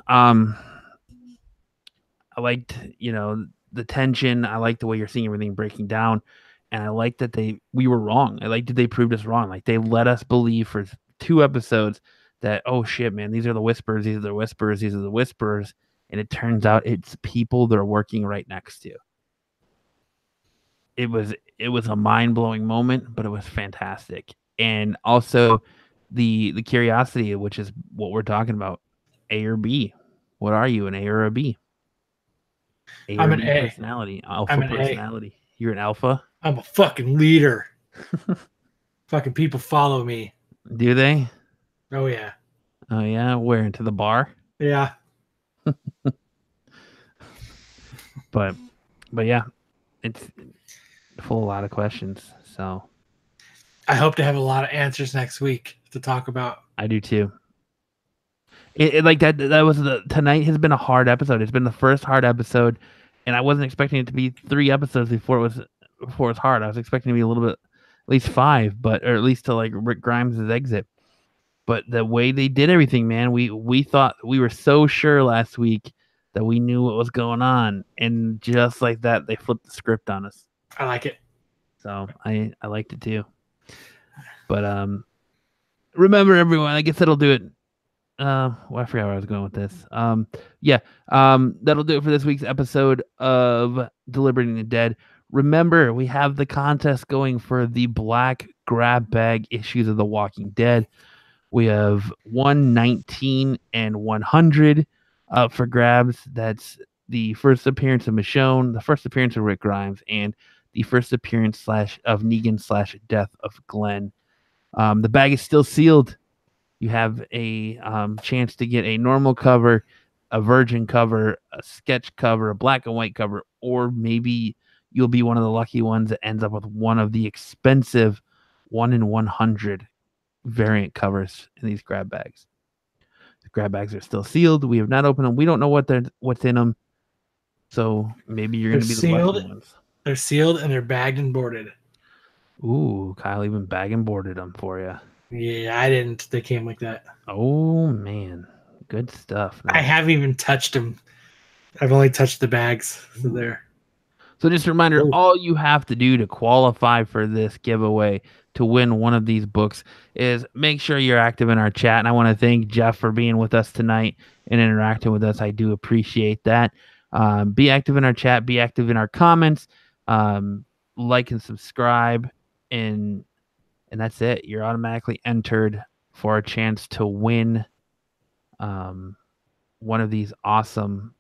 I liked, the tension. I liked the way you're seeing everything breaking down, and I liked that we were wrong. I liked that they proved us wrong. Like they let us believe for 2 episodes that, oh shit, man, these are the whispers, these are the whispers, these are the whispers, and it turns out it's people they're working right next to. It was a mind-blowing moment, but it was fantastic. And also the curiosity, which is what we're talking about. A or B? What are you, an A or a B? I'm or an B A. personality, alpha I'm an personality. You're an alpha? I'm a fucking leader. Fucking people follow me. Do they? Oh yeah. Oh yeah, where, into the bar? Yeah. But yeah, it's full of a lot of questions. So I hope to have a lot of answers next week to talk about. I do too. It like that was tonight has been a hard episode. It's been the first hard episode, and I wasn't expecting it to be 3 episodes before it was hard. I was expecting it to be a little bit, at least 5, or at least to like Rick Grimes' exit. But the way they did everything, man, we thought, we were so sure last week that we knew what was going on, and just like that, they flipped the script on us. I like it. So I liked it too. But remember, everyone, I guess that'll do it. I forgot where I was going with this. That'll do it for this week's episode of Deliberating the Dead. Remember, we have the contest going for the black grab bag issues of The Walking Dead. We have 119 and 100 up for grabs. That's the first appearance of Michonne, the first appearance of Rick Grimes, and the first appearance of Negan / death of Glenn. The bag is still sealed. You have a chance to get a normal cover, a virgin cover, a sketch cover, a black and white cover, or maybe you'll be one of the lucky ones that ends up with one of the expensive 1 in 100 variant covers in these grab bags. The grab bags are still sealed. We have not opened them. We don't know what's in them. So maybe you're going to be the lucky ones. They're sealed and they're bagged and boarded. Ooh, Kyle even bag and boarded them for you. Yeah, I didn't. They came like that. Oh, man. Good stuff. Man. I haven't even touched them. I've only touched the bags. So there. So just a reminder, all you have to do to qualify for this giveaway to win one of these books is make sure you're active in our chat. And I want to thank Jeff for being with us tonight and interacting with us. I do appreciate that. Be active in our chat. Be active in our comments. Like and subscribe. And that's it. You're automatically entered for a chance to win one of these awesome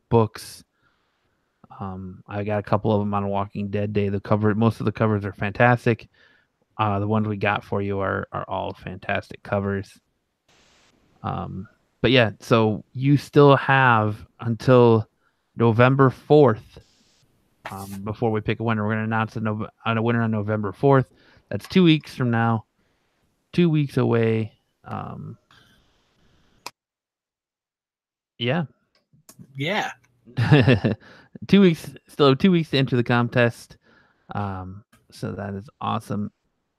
books. I got a couple of them on Walking Dead Day. Most of the covers are fantastic. The ones we got for you are all fantastic covers. But yeah, so you still have until November 4th before we pick a winner. We're going to announce a winner on November 4th. That's 2 weeks from now. 2 weeks away. Yeah. 2 weeks, still have 2 weeks to enter the contest. So that is awesome.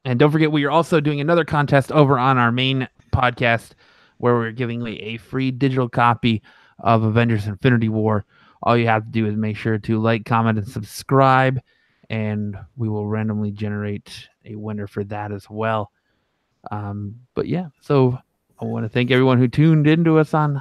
And don't forget, we are also doing another contest over on our main podcast where we're giving away a free digital copy of Avengers Infinity War. All you have to do is make sure to like, comment, and subscribe, and we will randomly generate a winner for that as well. But yeah, so I want to thank everyone who tuned into us on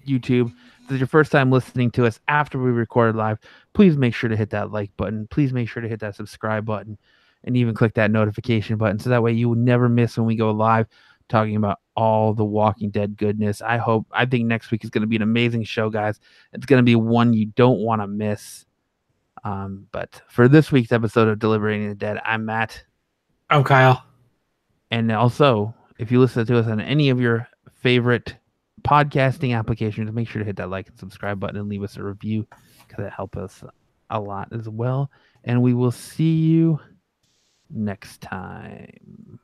YouTube. If this is your first time listening to us after we recorded live, please make sure to hit that like button. Please make sure to hit that subscribe button and even click that notification button so that way you will never miss when we go live talking about all the Walking Dead goodness. I think next week is going to be an amazing show, guys. It's going to be one you don't want to miss. But for this week's episode of Deliberating the Dead, I'm Matt. I'm Kyle. And also, if you listen to us on any of your favorite podcasting applications, make sure to hit that like and subscribe button and leave us a review because it helps us a lot as well. And we will see you next time.